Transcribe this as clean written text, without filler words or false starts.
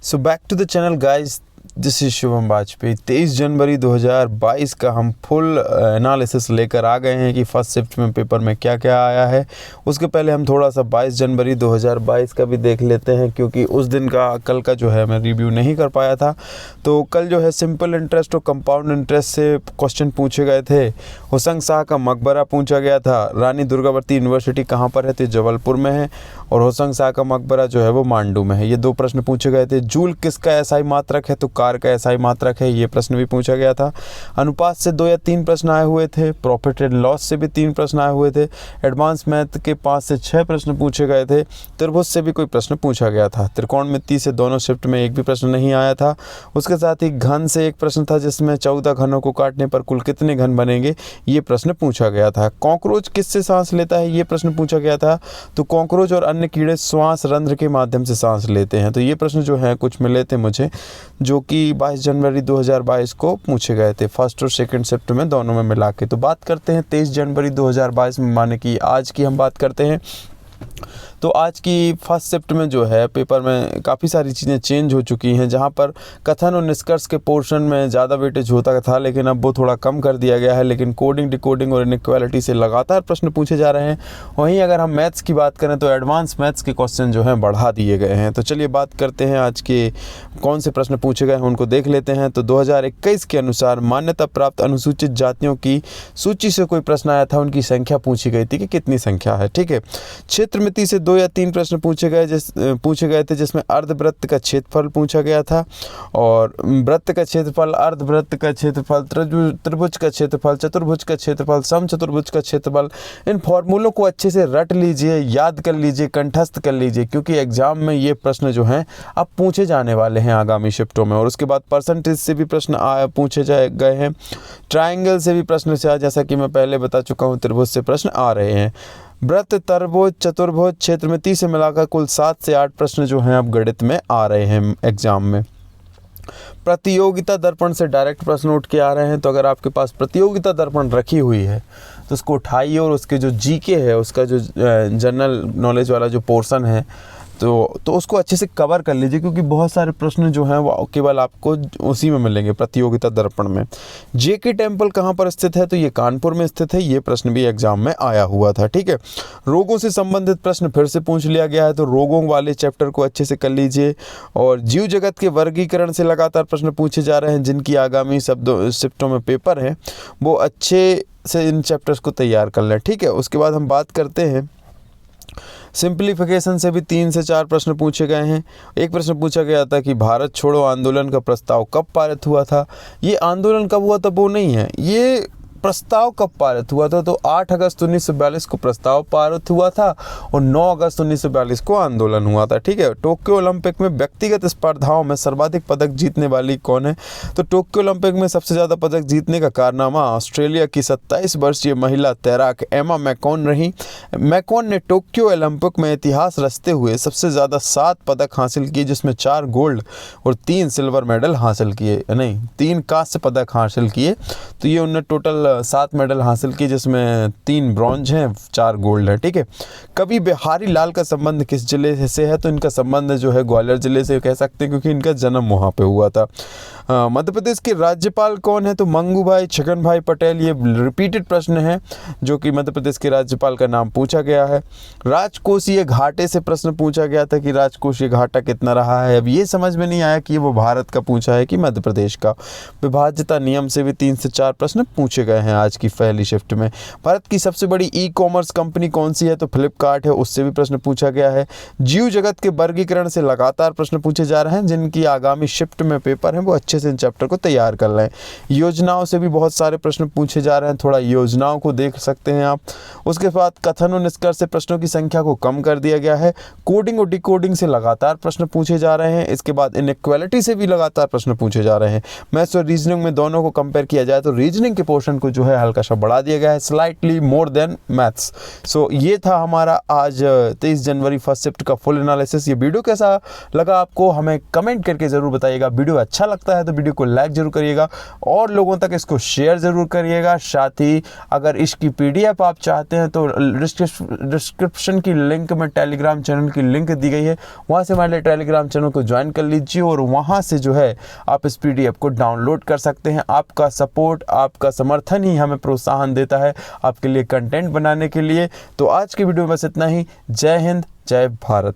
So back to the channel guys, this is Shubham Vajpayee. 23 जनवरी 2022 का हम फुल एनालिसिस लेकर आ गए हैं कि फर्स्ट शिफ्ट में पेपर में क्या क्या आया है। उसके पहले हम थोड़ा सा 22 जनवरी 2022 का भी देख लेते हैं, क्योंकि उस दिन का कल का जो है मैं रिव्यू नहीं कर पाया था। तो कल जो है सिंपल इंटरेस्ट और कंपाउंड इंटरेस्ट से क्वेश्चन पूछे गए थे। होशंग शाह का मकबरा पूछा गया था। रानी दुर्गावती यूनिवर्सिटी कहाँ पर है? तो जबलपुर में है। और होशंग शाह का मकबरा जो है वो मांडू में है। ये दो प्रश्न पूछे गए थे। जूल किसका एसआई मात्रक है? तो कार का एसआई मात्रक है। ये प्रश्न भी पूछा गया था। अनुपात से 2 या 3 प्रश्न आए हुए थे। प्रॉफिट एंड लॉस से भी 3 प्रश्न आए हुए थे। एडवांस मैथ के 5 से 6 प्रश्न पूछे गए थे। त्रिभुज से भी कोई प्रश्न पूछा गया था। त्रिकोणमिति से दोनों शिफ्ट में एक भी प्रश्न नहीं आया था। उसके साथ ही घन से एक प्रश्न था, जिसमें 14 घनों को काटने पर कुल कितने घन बनेंगे, ये प्रश्न पूछा गया था। कॉकरोच किससे सांस लेता है? ये प्रश्न पूछा गया था। तो कॉकरोच और अन्य कीड़े श्वास रंध्र के माध्यम से सांस लेते हैं। तो ये प्रश्न जो है कुछ मिले थे मुझे, जो कि 22 जनवरी 2022 को पूछे गए थे, फर्स्ट और सेकंड शिफ्ट में दोनों में मिला के। तो बात करते हैं 23 जनवरी 2022 में, माने कि आज की हम बात करते हैं। तो आज की फर्स्ट शिफ्ट में जो है पेपर में काफ़ी सारी चीज़ें चेंज हो चुकी हैं, जहां पर कथन और निष्कर्ष के पोर्शन में ज़्यादा वेटेज होता था, लेकिन अब वो थोड़ा कम कर दिया गया है। लेकिन कोडिंग, डिकोडिंग और इनइक्वालिटी से लगातार प्रश्न पूछे जा रहे हैं। वहीं अगर हम मैथ्स की बात करें तो एडवांस मैथ्स के क्वेश्चन जो हैं बढ़ा दिए गए हैं। तो चलिए बात करते हैं आज के कौन से प्रश्न पूछे गए हैं, उनको देख लेते हैं। तो 2021 के अनुसार मान्यता प्राप्त अनुसूचित जातियों की सूची से कोई प्रश्न आया था। उनकी संख्या पूछी गई थी कि कितनी संख्या है। ठीक है। क्षेत्रमिति से 2 या 3 प्रश्न पूछे गए थे, जिसमें अर्धवृत्त का क्षेत्रफल पूछा गया था, और वृत्त का क्षेत्रफल, अर्धवृत्त का क्षेत्रफल, त्रिभुज का क्षेत्रफल, चतुर्भुज का क्षेत्रफल, समचतुर्भुज का क्षेत्रफल। इन फॉर्मूलों को अच्छे से रट लीजिए, याद कर लीजिए, कंठस्थ कर लीजिए, क्योंकि एग्जाम में ये प्रश्न जो हैं अब पूछे जाने वाले हैं आगामी शिफ्टों में। और उसके बाद परसेंटेज से भी प्रश्न पूछे गए हैं। ट्राइंगल से भी प्रश्न से, जैसा कि मैं पहले बता चुका हूँ, त्रिभुज से प्रश्न आ रहे हैं। वृत्त, त्रिभुज, चतुर्भुज, क्षेत्रमिति से मिलाकर कुल 7 से 8 प्रश्न जो हैं अब गणित में आ रहे हैं एग्जाम में। प्रतियोगिता दर्पण से डायरेक्ट प्रश्न उठ के आ रहे हैं। तो अगर आपके पास प्रतियोगिता दर्पण रखी हुई है तो उसको उठाइए, और उसके जो जीके है, उसका जो जनरल नॉलेज वाला जो पोर्शन है, तो उसको अच्छे से कवर कर लीजिए, क्योंकि बहुत सारे प्रश्न जो हैं वो केवल आपको उसी में मिलेंगे, प्रतियोगिता दर्पण में। जेके टेम्पल कहाँ पर स्थित है? तो ये कानपुर में स्थित है। ये प्रश्न भी एग्जाम में आया हुआ था। ठीक है। रोगों से संबंधित प्रश्न फिर से पूछ लिया गया है, तो रोगों वाले चैप्टर को अच्छे से कर लीजिए। और जीव जगत के वर्गीकरण से लगातार प्रश्न पूछे जा रहे हैं, जिनकी आगामी शिफ्टों में पेपर हैं, वो अच्छे से इन चैप्टर्स को तैयार कर लें। ठीक है। उसके बाद हम बात करते हैं सिंप्लीफिकेशन से भी 3 से 4 प्रश्न पूछे गए हैं। एक प्रश्न पूछा गया था कि भारत छोड़ो आंदोलन का प्रस्ताव कब पारित हुआ था। ये आंदोलन कब हुआ था वो नहीं है, ये प्रस्ताव कब पारित हुआ था। तो 8 अगस्त 1942 को प्रस्ताव पारित हुआ था, और 9 अगस्त 1942 को आंदोलन हुआ था। ठीक है। टोक्यो ओलंपिक में व्यक्तिगत स्पर्धाओं में सर्वाधिक पदक जीतने वाली कौन है? तो टोक्यो ओलंपिक में सबसे ज़्यादा पदक जीतने का कारनामा ऑस्ट्रेलिया की 27 वर्षीय महिला तैराक एमा मैकॉन रही। मैकॉन ने टोक्यो ओलंपिक में इतिहास रचते हुए सबसे ज़्यादा 7 पदक हासिल किए, जिसमें 4 गोल्ड और 3 सिल्वर मेडल हासिल किए, नहीं 3 कांस्य पदक हासिल किए। तो ये उन्होंने टोटल 7 मेडल हासिल किए, जिसमें 3 ब्रॉन्ज हैं, 4 गोल्ड है। ठीक है। कवि बिहारी लाल का संबंध किस जिले से है? तो इनका संबंध जो है ग्वालियर जिले से कह सकते हैं, क्योंकि इनका जन्म वहाँ पे हुआ था। मध्य प्रदेश के राज्यपाल कौन है? तो मंगू भाई छगन भाई पटेल। ये रिपीटेड प्रश्न है, जो कि मध्य प्रदेश के राज्यपाल का नाम पूछा गया है। राजकोषीय घाटे से प्रश्न पूछा गया था कि राजकोषीय घाटा कितना रहा है। अब ये समझ में नहीं आया कि वो भारत का पूछा है कि मध्य प्रदेश का। विभाज्यता नियम से भी 3 से 4 प्रश्न पूछे गए हैं आज की पहली शिफ्ट में। भारत की सबसे बड़ी ई कॉमर्स कंपनी कौन सी है? तो फ्लिपकार्ट है, उससे भी प्रश्न पूछा गया है। जीव जगत के वर्गीकरण से लगातार प्रश्न पूछे जा रहे हैं, जिनकी आगामी शिफ्ट में पेपर हैं, वो अच्छे से इन चैप्टर को तैयार कर लें। योजनाओं से भी बहुत सारे प्रश्न पूछे जा रहे हैं, थोड़ा योजनाओं को देख सकते हैं आप। उसके बाद कथन और निष्कर्ष से प्रश्नों की संख्या को कम कर दिया गया है। कोडिंग और डिकोडिंग से लगातार प्रश्न पूछे जा रहे हैं। इसके बाद इनइक्वालिटी से भी लगातार प्रश्न पूछे जा रहे हैं। मैथ्स और रीजनिंग में दोनों को कंपेयर किया जाए तो रीजनिंग के पोर्शन को जो है हल्का सा बढ़ा दिया गया है, स्लाइटली मोर देन मैथ्स। सो ये था हमारा आज 23 जनवरी फर्स्ट शिफ्ट का फुल एनालिसिस। ये वीडियो कैसा लगा आपको हमें कमेंट करके ज़रूर बताइएगा। वीडियो अच्छा लगता है तो वीडियो को लाइक ज़रूर करिएगा और लोगों तक इसको शेयर ज़रूर करिएगा। साथ ही अगर इसकी PDF आप चाहते हैं तो डिस्क्रिप्शन की लिंक में टेलीग्राम चैनल की लिंक दी गई है, वहाँ से हमारे टेलीग्राम चैनल को ज्वाइन कर लीजिए और वहाँ से जो है आप इस PDF को डाउनलोड कर सकते हैं। आपका सपोर्ट, आपका समर्थन ही हमें प्रोत्साहन देता है आपके लिए कंटेंट बनाने के लिए। तो आज की वीडियो में बस इतना ही। जय हिंद, जय भारत।